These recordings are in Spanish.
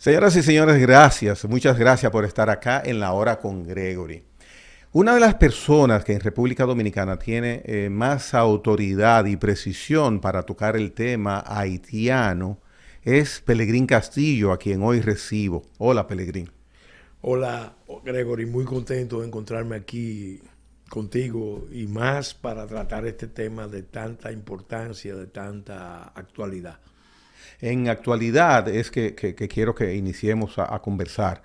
Señoras y señores, gracias. Muchas gracias por estar acá en La Hora con Gregory. Una de las personas que en República Dominicana tiene más autoridad y precisión para tocar el tema haitiano es Pelegrín Castillo, a quien hoy recibo. Hola, Pelegrín. Hola, Gregory, muy contento de encontrarme aquí contigo y más para tratar este tema de tanta importancia, de tanta actualidad. En actualidad es que quiero que iniciemos a conversar.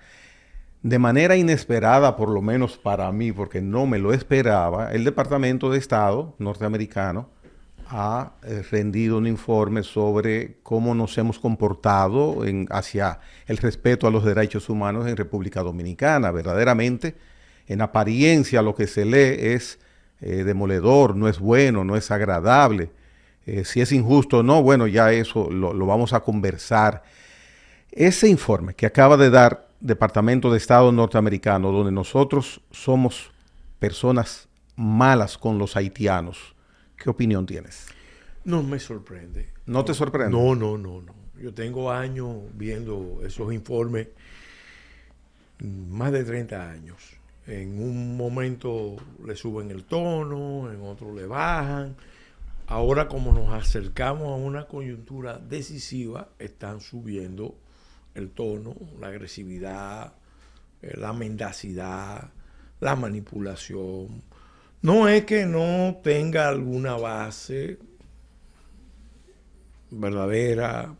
De manera inesperada, por lo menos para mí, porque no me lo esperaba, el Departamento de Estado norteamericano ha rendido un informe sobre cómo nos hemos comportado hacia el respeto a los derechos humanos en República Dominicana. Verdaderamente, en apariencia, lo que se lee es demoledor, no es bueno, no es agradable. Si es injusto o no, bueno, ya eso lo vamos a conversar. Ese informe que acaba de dar Departamento de Estado norteamericano, donde nosotros somos personas malas con los haitianos, ¿qué opinión tienes? No me sorprende. ¿No te sorprende? No. Yo tengo años viendo esos informes, más de 30 años. En un momento le suben el tono, en otro le bajan. Ahora, como nos acercamos a una coyuntura decisiva, están subiendo el tono, la agresividad, la mendacidad, la manipulación. No es que no tenga alguna base verdadera,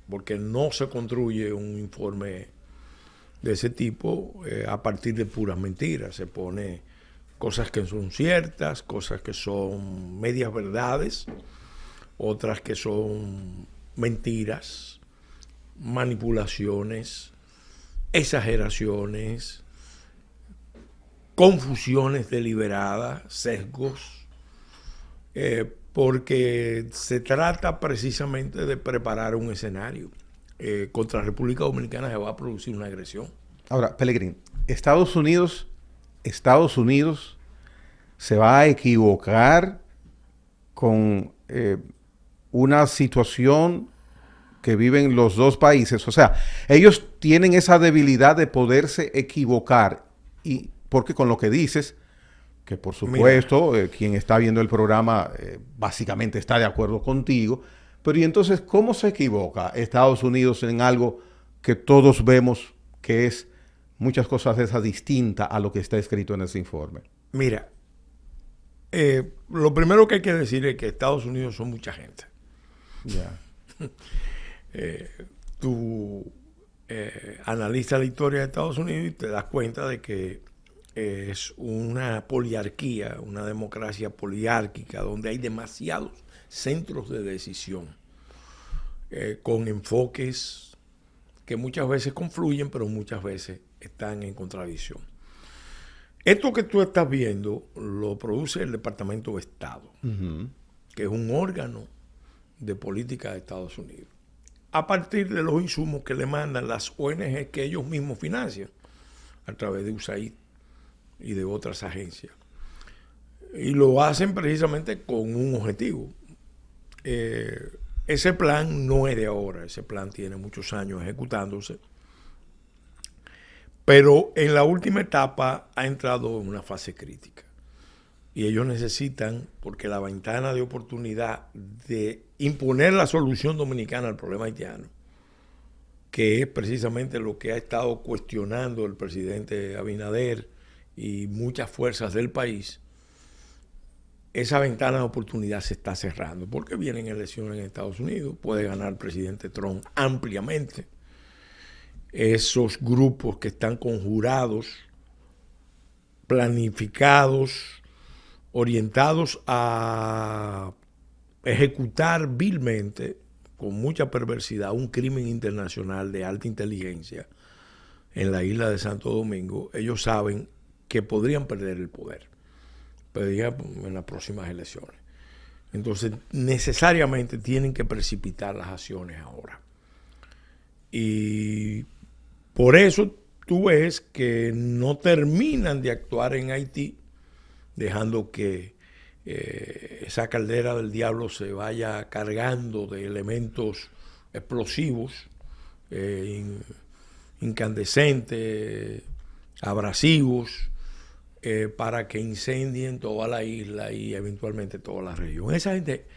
porque no se construye un informe de ese tipo a partir de puras mentiras. Se pone cosas que son ciertas, cosas que son medias verdades, otras que son mentiras, manipulaciones, exageraciones, confusiones deliberadas, sesgos, porque se trata precisamente de preparar un escenario. Contra la República Dominicana se va a producir una agresión. Ahora, Pelegrín, Estados Unidos se va a equivocar con una situación que viven los dos países. O sea, ellos tienen esa debilidad de poderse equivocar. Y porque con lo que dices, que por Mira, supuesto, quien está viendo el programa básicamente está de acuerdo contigo, pero ¿y entonces cómo se equivoca Estados Unidos en algo que todos vemos que es muchas cosas de esas distintas a lo que está escrito en ese informe? mira, lo primero que hay que decir es que Estados Unidos son mucha gente. Ya. Tú analizas la historia de Estados Unidos y te das cuenta de que es una poliarquía, una democracia poliárquica, donde hay demasiados centros de decisión, con enfoques que muchas veces confluyen, pero muchas veces están en contradicción. Esto que tú estás viendo lo produce el Departamento de Estado, que es un órgano de política de Estados Unidos, a partir de los insumos que le mandan las ONG que ellos mismos financian a través de USAID y de otras agencias. Y lo hacen precisamente con un objetivo. Ese plan no es de ahora, ese plan tiene muchos años ejecutándose, pero en la última etapa ha entrado en una fase crítica. Y ellos necesitan, porque la ventana de oportunidad de imponer la solución dominicana al problema haitiano, que es precisamente lo que ha estado cuestionando el presidente Abinader y muchas fuerzas del país, esa ventana de oportunidad se está cerrando, porque vienen elecciones en Estados Unidos, puede ganar el presidente Trump ampliamente. Esos grupos que están conjurados, planificados, orientados a ejecutar vilmente, con mucha perversidad, un crimen internacional de alta inteligencia en la isla de Santo Domingo, ellos saben que podrían perder el poder, perderían en las próximas elecciones. Entonces, necesariamente tienen que precipitar las acciones ahora. Y por eso tú ves que no terminan de actuar en Haití, dejando que esa caldera del diablo se vaya cargando de elementos explosivos, incandescentes, abrasivos, para que incendien toda la isla y eventualmente toda la región. Esa gente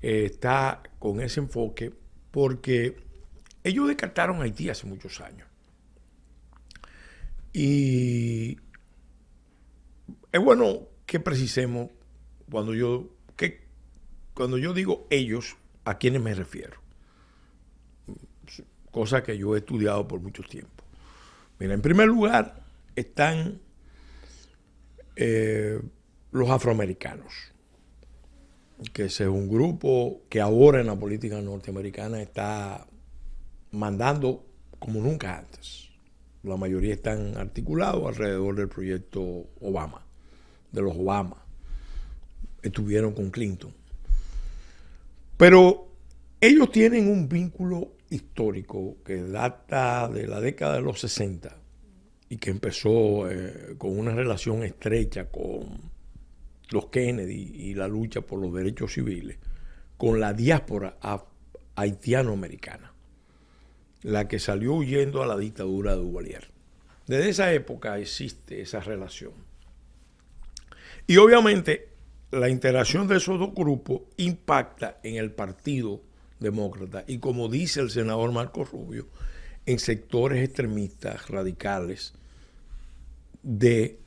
está con ese enfoque porque ellos descartaron a Haití hace muchos años. Y es bueno que precisemos cuando yo digo ellos, ¿a quiénes me refiero? Cosa que yo he estudiado por mucho tiempo. Mira, en primer lugar están los afroamericanos, que ese es un grupo que ahora en la política norteamericana está mandando como nunca antes. La mayoría están articulados alrededor del proyecto Obama, de los Obama. Estuvieron con Clinton. Pero ellos tienen un vínculo histórico que data de la década de los 60 y que empezó con una relación estrecha con los Kennedy y la lucha por los derechos civiles, con la diáspora haitiano-americana, la que salió huyendo a la dictadura de Duvalier. Desde esa época existe esa relación. Y obviamente la interacción de esos dos grupos impacta en el Partido Demócrata y, como dice el senador Marcos Rubio, en sectores extremistas radicales de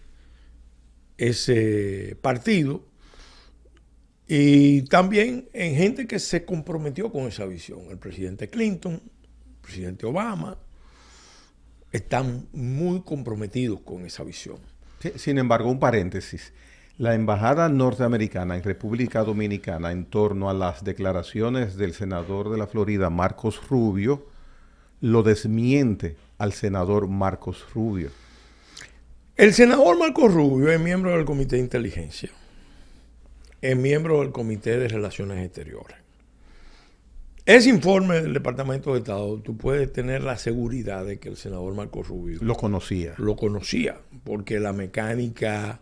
ese partido y también en gente que se comprometió con esa visión. El presidente Clinton, el presidente Obama, están muy comprometidos con esa visión. Sin embargo, un paréntesis. La embajada norteamericana en República Dominicana, en torno a las declaraciones del senador de la Florida, Marcos Rubio, lo desmiente al senador Marcos Rubio. El senador Marcos Rubio es miembro del Comité de Inteligencia, es miembro del Comité de Relaciones Exteriores. Ese informe del Departamento de Estado, tú puedes tener la seguridad de que el senador Marcos Rubio lo conocía, porque la mecánica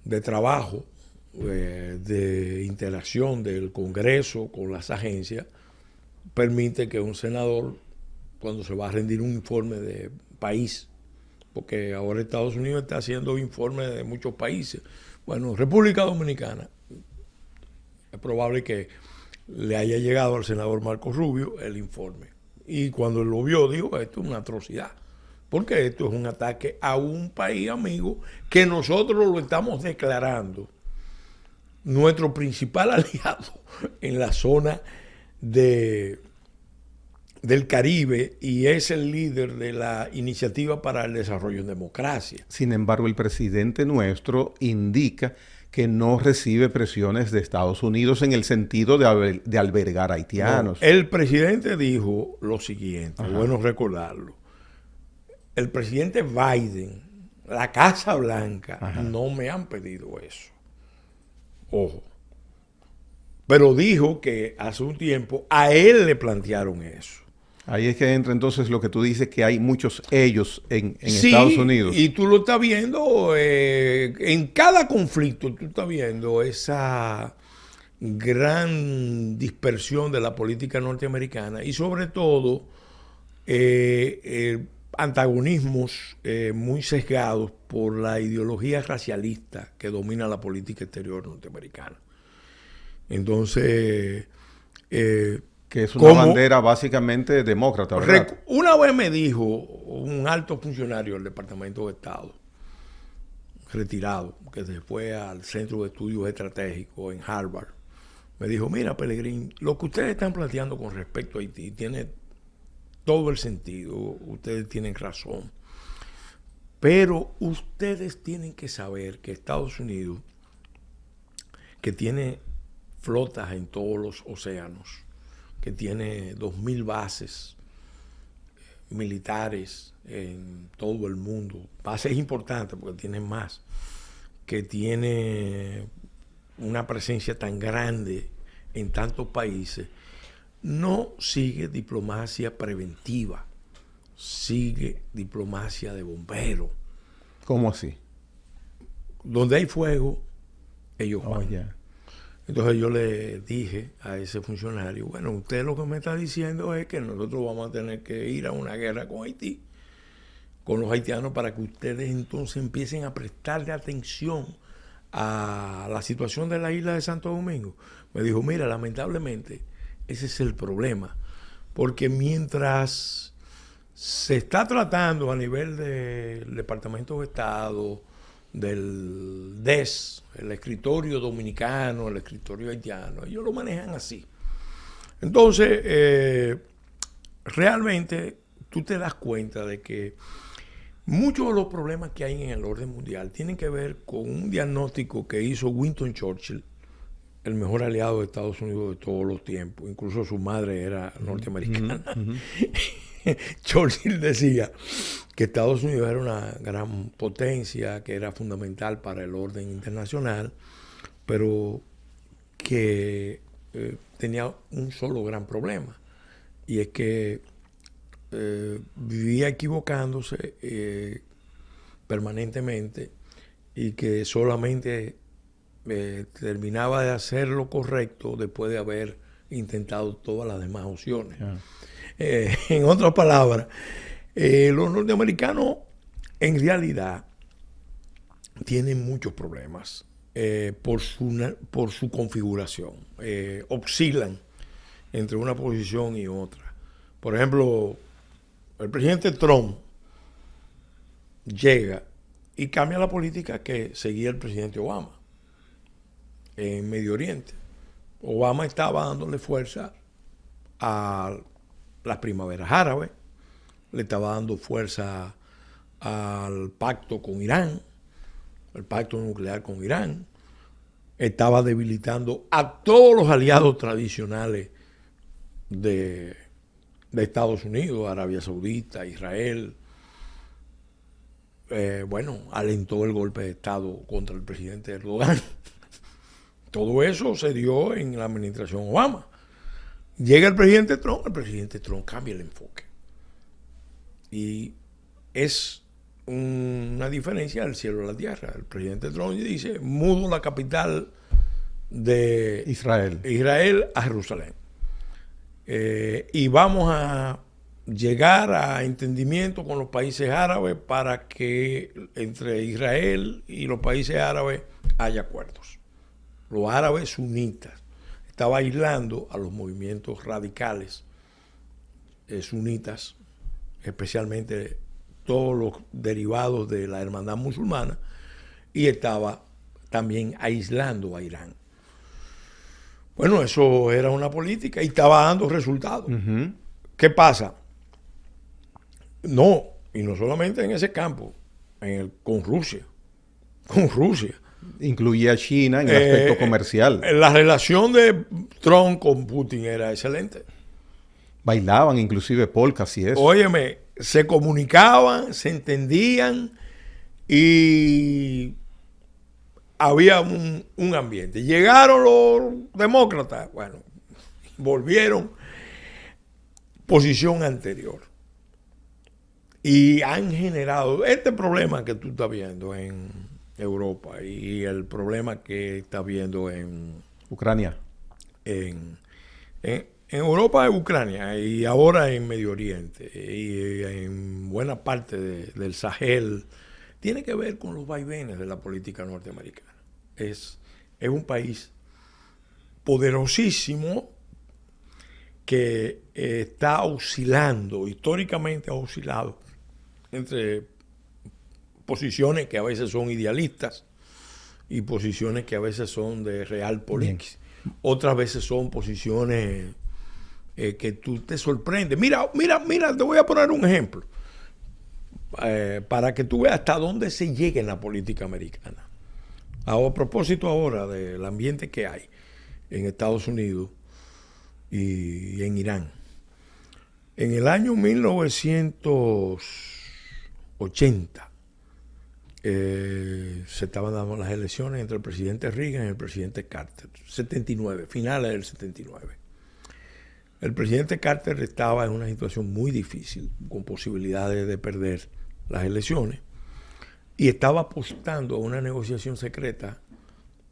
de trabajo, de interacción del Congreso con las agencias, permite que un senador, cuando se va a rendir un informe de país, porque ahora Estados Unidos está haciendo informes de muchos países, bueno, República Dominicana, es probable que le haya llegado al senador Marcos Rubio el informe. Y cuando lo vio, dijo, esto es una atrocidad. Porque esto es un ataque a un país amigo que nosotros lo estamos declarando nuestro principal aliado en la zona del Caribe y es el líder de la Iniciativa para el Desarrollo en Democracia. Sin embargo, el presidente nuestro indica que no recibe presiones de Estados Unidos en el sentido de albergar haitianos. No, el presidente dijo lo siguiente, bueno recordarlo. El presidente Biden, la Casa Blanca, no me han pedido eso. Ojo. Pero dijo que hace un tiempo a él le plantearon eso. Ahí es que entra entonces lo que tú dices, que hay muchos ellos en Estados Unidos. Y tú lo estás viendo en cada conflicto, tú estás viendo esa gran dispersión de la política norteamericana y sobre todo antagonismos muy sesgados por la ideología racialista que domina la política exterior norteamericana. Entonces, que es una bandera básicamente demócrata, ¿verdad? Una vez me dijo un alto funcionario del Departamento de Estado, retirado, que se fue al Centro de Estudios Estratégicos en Harvard, me dijo, mira, Pelegrín, lo que ustedes están planteando con respecto a Haití tiene todo el sentido, ustedes tienen razón, pero ustedes tienen que saber que Estados Unidos, que tiene flotas en todos los océanos, que tiene 2.000 bases militares en todo el mundo, bases importantes porque tienen más, que tiene una presencia tan grande en tantos países, no sigue diplomacia preventiva, sigue diplomacia de bombero. ¿Cómo así? Donde hay fuego, ellos van. Yeah. Entonces yo le dije a ese funcionario, bueno, usted lo que me está diciendo es que nosotros vamos a tener que ir a una guerra con Haití con los haitianos para que ustedes entonces empiecen a prestarle atención a la situación de la isla de Santo Domingo. Me dijo, mira, lamentablemente ese es el problema, porque mientras se está tratando a nivel del Departamento de Estado, del DES, el escritorio dominicano, el escritorio haitiano, ellos lo manejan así. Entonces, realmente tú te das cuenta de que muchos de los problemas que hay en el orden mundial tienen que ver con un diagnóstico que hizo Winston Churchill, el mejor aliado de Estados Unidos de todos los tiempos. Incluso su madre era norteamericana. Churchill decía que Estados Unidos era una gran potencia, que era fundamental para el orden internacional, pero que tenía un solo gran problema, y es que vivía equivocándose permanentemente, y que solamente terminaba de hacer lo correcto después de haber intentado todas las demás opciones. En otras palabras, los norteamericanos en realidad tienen muchos problemas por su configuración. Oscilan entre una posición y otra. Por ejemplo, el presidente Trump llega y cambia la política que seguía el presidente Obama en Medio Oriente. Obama estaba dándole fuerza a las primaveras árabes, le estaba dando fuerza al pacto con Irán, el pacto nuclear con Irán, estaba debilitando a todos los aliados tradicionales de Estados Unidos, Arabia Saudita, Israel. Alentó el golpe de Estado contra el presidente Erdogan. Todo eso se dio en la administración Obama. Llega el presidente Trump cambia el enfoque. Y es una diferencia del cielo a la tierra. El presidente Trump dice, mudo la capital de Israel a Jerusalén. Y vamos a llegar a entendimiento con los países árabes para que entre Israel y los países árabes haya acuerdos. Los árabes sunitas. Estaba aislando a los movimientos radicales sunitas, especialmente todos los derivados de la hermandad musulmana, y estaba también aislando a Irán. Bueno, eso era una política y estaba dando resultados. ¿Qué pasa? No solamente en ese campo, con Rusia. Incluía a China en el aspecto comercial. La relación de Trump con Putin era excelente. Bailaban inclusive polcas y eso. Óyeme, se comunicaban, se entendían y había un ambiente. Llegaron los demócratas, bueno, volvieron posición anterior. Y han generado este problema que tú estás viendo en Europa y el problema que está viendo en Ucrania. En Europa, en Ucrania y ahora en Medio Oriente y en buena parte del Sahel, tiene que ver con los vaivenes de la política norteamericana. Es un país poderosísimo que está oscilando, históricamente ha oscilado entre posiciones que a veces son idealistas y posiciones que a veces son de realpolitik. Otras veces son posiciones que tú te sorprendes. Mira, te voy a poner un ejemplo para que tú veas hasta dónde se llega en la política americana. A propósito ahora del ambiente que hay en Estados Unidos y en Irán. En el año 1980 se estaban dando las elecciones entre el presidente Reagan y el presidente Carter, 79, finales del 79. El presidente Carter estaba en una situación muy difícil, con posibilidades de perder las elecciones, y estaba apostando a una negociación secreta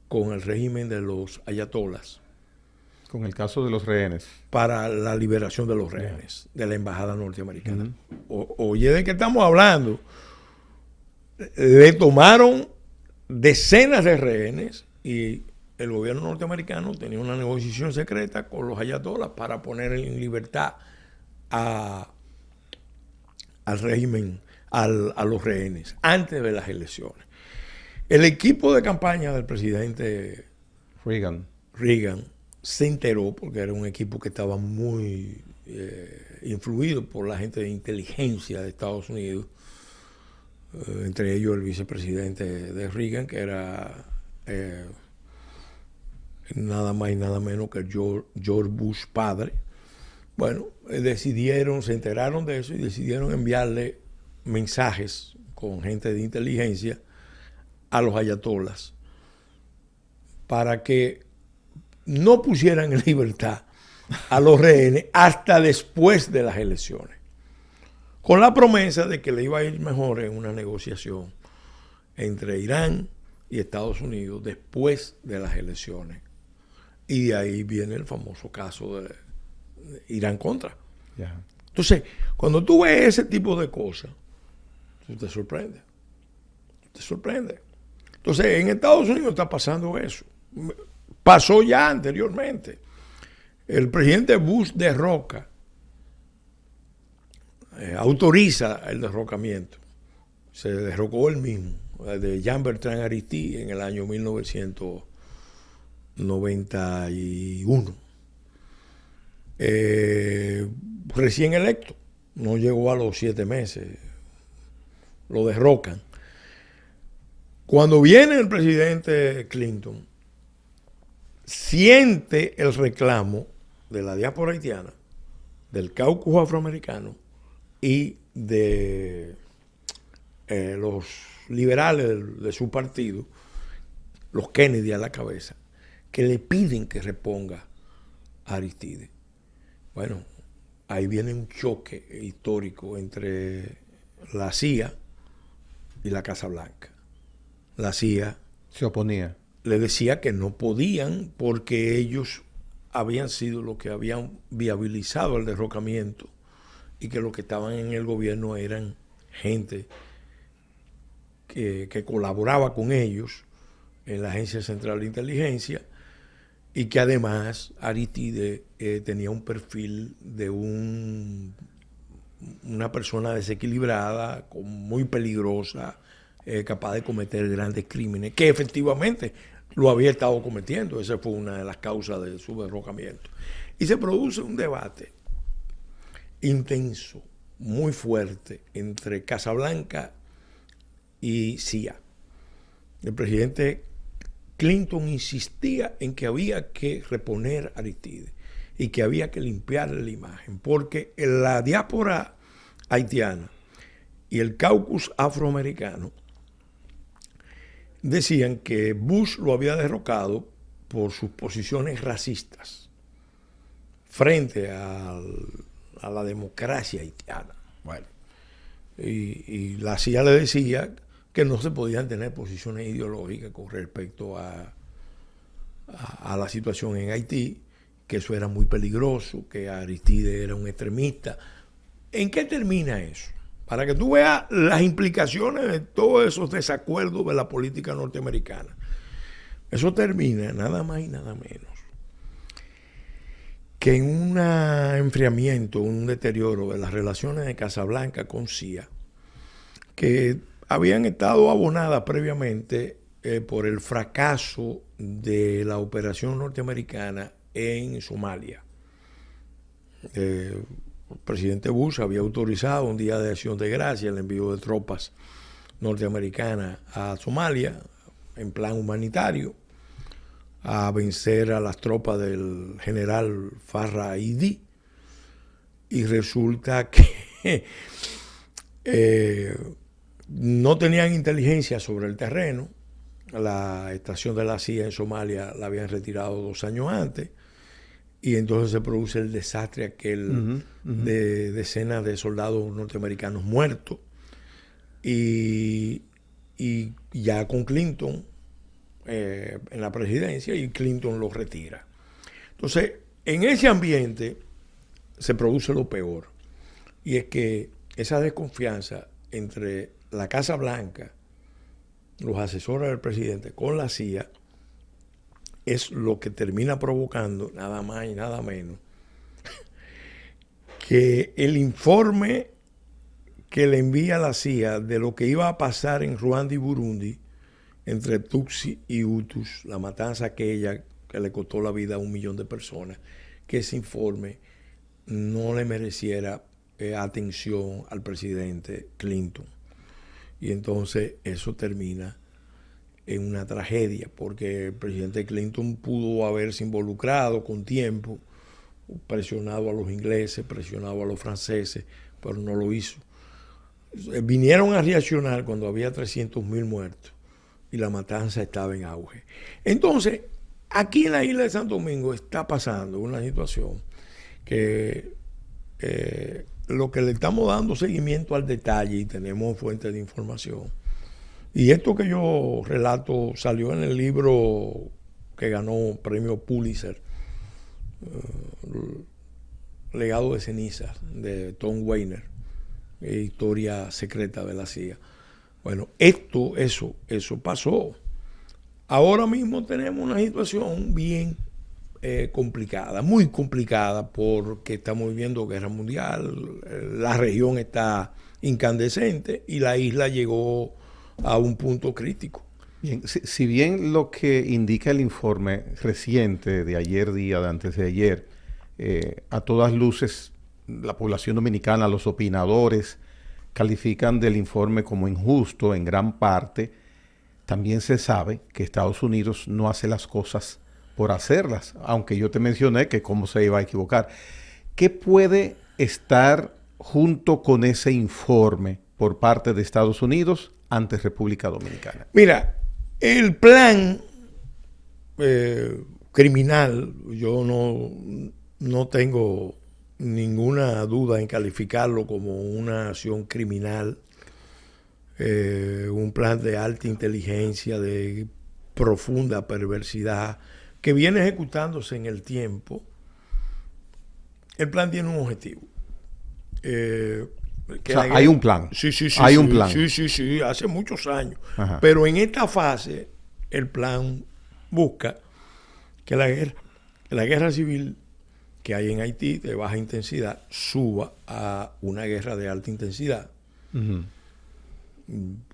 con el régimen de los ayatolas. Con el caso de los rehenes. para la liberación de los rehenes de la embajada norteamericana. Oye, ¿de qué estamos hablando? Le tomaron decenas de rehenes y el gobierno norteamericano tenía una negociación secreta con los ayatolás para poner en libertad al régimen, a los rehenes, antes de las elecciones. El equipo de campaña del presidente Reagan se enteró, porque era un equipo que estaba muy influido por la gente de inteligencia de Estados Unidos, entre ellos el vicepresidente de Reagan, que era nada más y nada menos que George Bush padre. Bueno, se enteraron de eso y decidieron enviarle mensajes con gente de inteligencia a los ayatolás para que no pusieran en libertad a los rehenes hasta después de las elecciones, con la promesa de que le iba a ir mejor en una negociación entre Irán y Estados Unidos después de las elecciones. Y de ahí viene el famoso caso de Irán Contra. Yeah. Entonces, cuando tú ves ese tipo de cosas, tú te sorprende. Te sorprende. Entonces, en Estados Unidos está pasando eso. Pasó ya anteriormente. El presidente Bush derroca, autoriza el derrocamiento. Se derrocó él mismo, de Jean-Bertrand Aristide en el año 1991. Recién electo, no llegó a los 7 meses, lo derrocan. Cuando viene el presidente Clinton, siente el reclamo de la diáspora haitiana, del caucus afroamericano y de los liberales de su partido, los Kennedy a la cabeza, que le piden que reponga a Aristide. Bueno, ahí viene un choque histórico entre la CIA y la Casa Blanca. La CIA se oponía. Le decía que no podían porque ellos habían sido los que habían viabilizado el derrocamiento y que los que estaban en el gobierno eran gente que colaboraba con ellos en la Agencia Central de Inteligencia y que además Aristide tenía un perfil de una persona desequilibrada, muy peligrosa, capaz de cometer grandes crímenes, que efectivamente lo había estado cometiendo. Esa fue una de las causas de su derrocamiento. Y se produce un debate intenso, muy fuerte, entre Casablanca y CIA. El presidente Clinton insistía en que había que reponer a Aristide y que había que limpiarle la imagen, porque la diáspora haitiana y el caucus afroamericano decían que Bush lo había derrocado por sus posiciones racistas frente a la democracia haitiana. Bueno, y la CIA le decía que no se podían tener posiciones ideológicas con respecto a la situación en Haití, que eso era muy peligroso, que Aristide era un extremista. ¿En qué termina eso? Para que tú veas las implicaciones de todos esos desacuerdos de la política norteamericana. Eso termina nada más y nada menos que en un enfriamiento, un deterioro de las relaciones de Casablanca con CIA, que habían estado abonadas previamente por el fracaso de la operación norteamericana en Somalia. El presidente Bush había autorizado un día de acción de gracia el envío de tropas norteamericanas a Somalia en plan humanitario, a vencer a las tropas del general Farrah Aidí, y resulta que no tenían inteligencia sobre el terreno. La estación de la CIA en Somalia la habían retirado 2 años antes, y entonces se produce el desastre aquel de decenas de soldados norteamericanos muertos, y ya con Clinton en la presidencia, y Clinton lo retira. Entonces, En ese ambiente se produce lo peor, y es que esa desconfianza entre la Casa Blanca, los asesores del presidente con la CIA, es lo que termina provocando nada más y nada menos que el informe que le envía la CIA de lo que iba a pasar en Ruanda y Burundi entre Tutsi y Hutus, la matanza aquella que le costó la vida a 1 millón de personas, que ese informe no le mereciera atención al presidente Clinton. Y entonces eso termina en una tragedia, porque el presidente Clinton pudo haberse involucrado con tiempo, presionado a los ingleses, presionado a los franceses, pero no lo hizo. Vinieron a reaccionar cuando había 300.000 muertos y la matanza estaba en auge. Entonces, aquí en la isla de Santo Domingo está pasando una situación que lo que le estamos dando seguimiento al detalle, y tenemos fuentes de información. Y esto que yo relato salió en el libro que ganó premio Pulitzer, Legado de cenizas, de Tom Weiner, historia secreta de la CIA. Bueno, eso pasó. Ahora mismo tenemos una situación bien complicada, muy complicada, porque estamos viviendo guerra mundial, la región está incandescente y la isla llegó a un punto crítico. Bien, si bien lo que indica el informe reciente de ayer día, de antes de ayer, a todas luces, la población dominicana, los opinadores, califican del informe como injusto en gran parte, también se sabe que Estados Unidos no hace las cosas por hacerlas, aunque yo te mencioné que cómo se iba a equivocar. ¿Qué puede estar junto con ese informe por parte de Estados Unidos ante República Dominicana? Mira, el plan criminal, yo no tengo ninguna duda en calificarlo como una acción criminal, un plan de alta inteligencia, de profunda perversidad, que viene ejecutándose en el tiempo. El plan tiene un objetivo. Hay un plan. Sí, hay un plan. Sí, hace muchos años. Ajá. Pero en esta fase, el plan busca que la guerra civil que hay en Haití de baja intensidad suba a una guerra de alta intensidad. Uh-huh.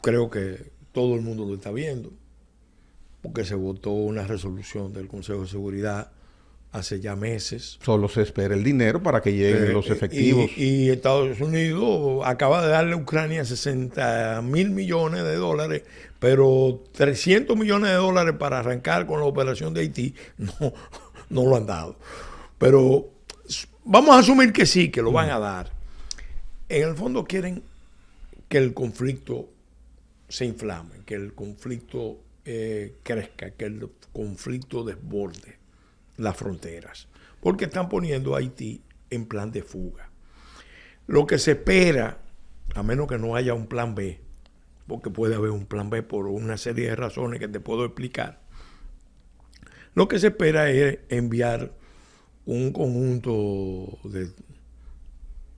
Creo que todo el mundo lo está viendo, porque se votó una resolución del Consejo de Seguridad hace ya meses. Solo se espera el dinero para que lleguen los efectivos. Y Estados Unidos acaba de darle a Ucrania 60.000 millones de dólares, pero 300 millones de dólares para arrancar con la operación de Haití no lo han dado. Pero vamos a asumir que sí, que lo van a dar. En el fondo quieren que el conflicto se inflame, que el conflicto crezca, que el conflicto desborde las fronteras, porque están poniendo a Haití en plan de fuga. Lo que se espera, a menos que no haya un plan B, porque puede haber un plan B por una serie de razones que te puedo explicar, lo que se espera es enviar un conjunto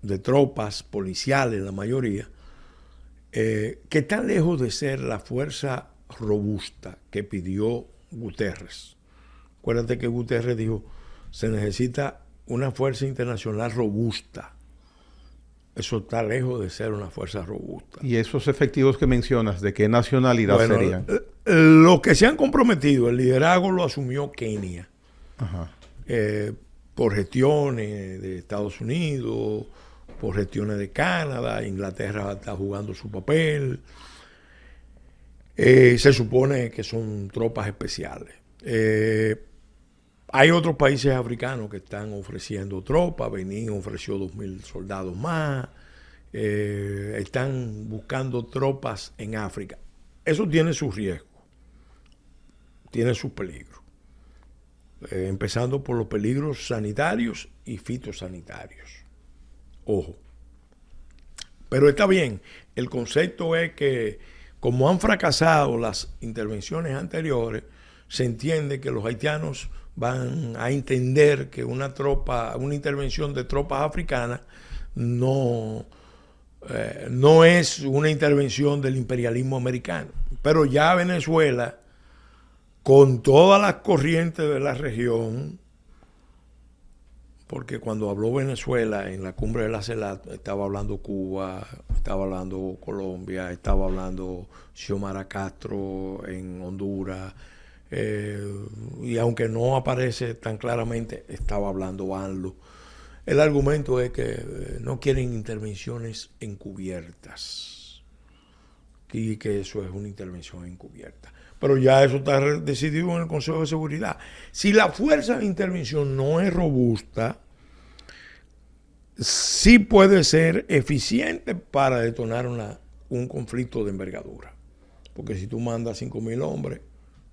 de tropas policiales, la mayoría, que están lejos de ser la fuerza robusta que pidió Guterres. Acuérdate que Guterres dijo, se necesita una fuerza internacional robusta. Eso está lejos de ser una fuerza robusta. ¿Y esos efectivos que mencionas, de qué nacionalidad serían? Los que se han comprometido, el liderazgo lo asumió Kenia. Ajá. Por gestiones de Estados Unidos, por gestiones de Canadá, Inglaterra está jugando su papel. Se supone que son tropas especiales. Hay otros países africanos que están ofreciendo tropas. Benín ofreció 2.000 soldados más. Están buscando tropas en África. Eso tiene sus riesgos, tiene sus peligros. Empezando por los peligros sanitarios y fitosanitarios. Ojo. Pero está bien. El concepto es que, como han fracasado las intervenciones anteriores, se entiende que los haitianos van a entender que una intervención de tropas africanas no es una intervención del imperialismo americano. Pero ya Venezuela, con todas las corrientes de la región, porque cuando habló Venezuela en la cumbre de la CELAC, estaba hablando Cuba, estaba hablando Colombia, estaba hablando Xiomara Castro en Honduras, y aunque no aparece tan claramente, estaba hablando ANLO. El argumento es que no quieren intervenciones encubiertas y que eso es una intervención encubierta. Pero ya eso está decidido en el Consejo de Seguridad. Si la fuerza de intervención no es robusta, sí puede ser eficiente para detonar un conflicto de envergadura. Porque si tú mandas 5.000 hombres,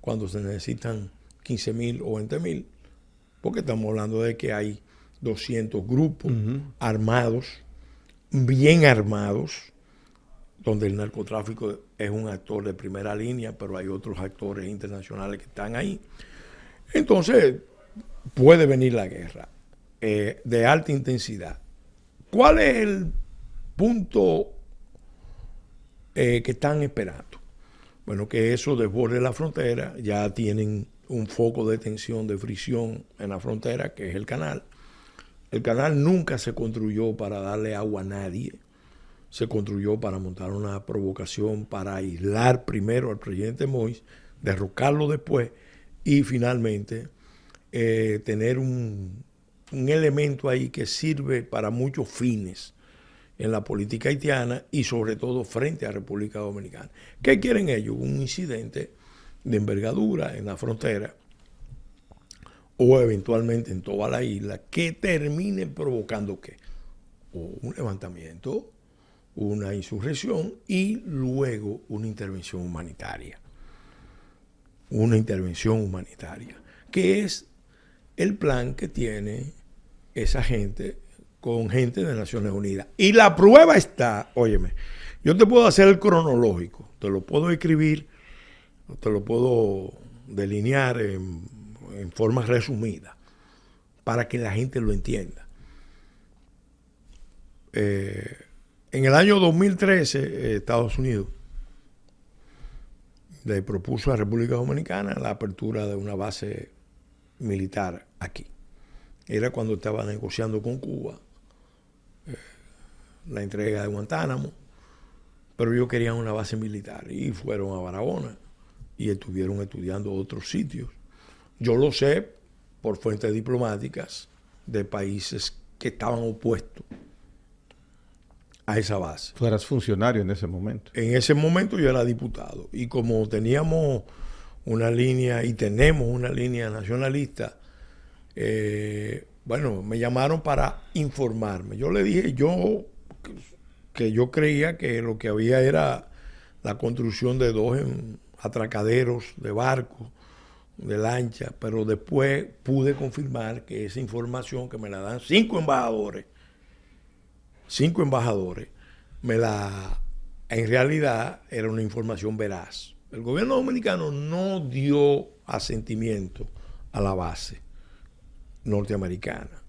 cuando se necesitan 15.000 o 20.000, porque estamos hablando de que hay 200 grupos armados, bien armados, donde el narcotráfico es un actor de primera línea, pero hay otros actores internacionales que están ahí. Entonces, puede venir la guerra de alta intensidad. ¿Cuál es el punto que están esperando? Bueno, que eso desborde la frontera, ya tienen un foco de tensión, de fricción en la frontera, que es el canal. El canal nunca se construyó para darle agua a nadie. Se construyó para montar una provocación, para aislar primero al presidente Moïse, derrocarlo después y finalmente tener un elemento ahí que sirve para muchos fines en la política haitiana y sobre todo frente a República Dominicana. ¿Qué quieren ellos? Un incidente de envergadura en la frontera o eventualmente en toda la isla que termine provocando ¿qué? O un levantamiento, una insurrección y luego una intervención humanitaria. Una intervención humanitaria, que es el plan que tiene esa gente con gente de Naciones Unidas. Y la prueba está, óyeme, yo te puedo hacer el cronológico, te lo puedo escribir, te lo puedo delinear en forma resumida, para que la gente lo entienda. En el año 2013, Estados Unidos le propuso a República Dominicana la apertura de una base militar aquí. Era cuando estaba negociando con Cuba la entrega de Guantánamo, pero ellos querían una base militar y fueron a Barahona y estuvieron estudiando otros sitios. Yo lo sé por fuentes diplomáticas de países que estaban opuestos a esa base. Tú eras funcionario en ese momento. En ese momento yo era diputado y como teníamos una línea y tenemos una línea nacionalista, bueno, me llamaron para informarme. Yo le dije que yo creía que lo que había era la construcción de 2 atracaderos de barcos, de lancha, pero después pude confirmar que esa información que me la dan 5 embajadores, en realidad era una información veraz. El gobierno dominicano no dio asentimiento a la base norteamericana,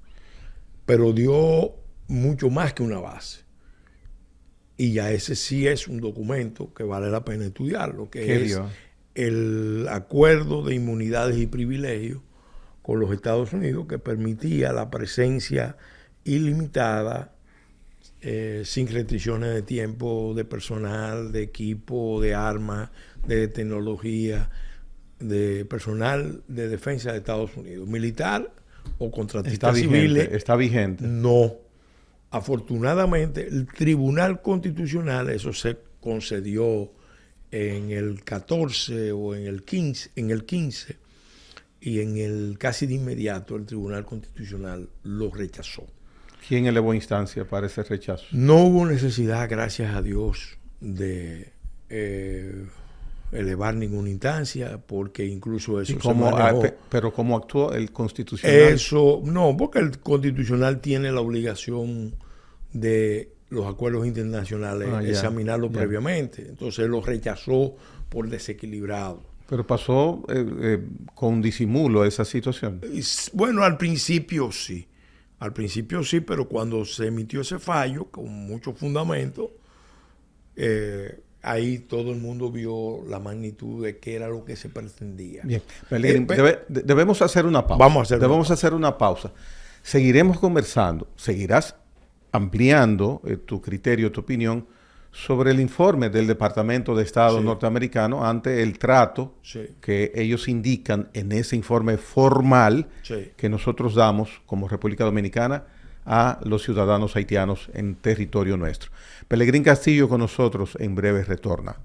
pero dio mucho más que una base. Y ya ese sí es un documento que vale la pena estudiarlo, que es el acuerdo de inmunidades y privilegios con los Estados Unidos que permitía la presencia ilimitada, sin restricciones de tiempo, de personal, de equipo, de armas, de tecnología, de personal de defensa de Estados Unidos, militar o contratistas civiles. Está vigente. No. Afortunadamente, el Tribunal Constitucional, eso se concedió en el 14 o en el 15, y en el casi de inmediato el Tribunal Constitucional lo rechazó. ¿Quién elevó instancia para ese rechazo? No hubo necesidad, gracias a Dios, de elevar ninguna instancia, porque incluso eso se manejó. Pero ¿cómo actuó el Constitucional? Eso, no, porque el Constitucional tiene la obligación de los acuerdos internacionales examinarlo previamente. Entonces lo rechazó por desequilibrado. Pero pasó con disimulo esa situación. Bueno, al principio sí. Al principio sí, pero cuando se emitió ese fallo, con mucho fundamento, ahí todo el mundo vio la magnitud de qué era lo que se pretendía. Bien, Pellegrini, debemos hacer una pausa. Vamos a hacer una pausa. Seguiremos conversando, seguirás ampliando tu criterio, tu opinión sobre el informe del Departamento de Estado norteamericano ante el trato que ellos indican en ese informe formal que nosotros damos como República Dominicana a los ciudadanos haitianos en territorio nuestro. Pellegrini Castillo con nosotros, en breve retorna.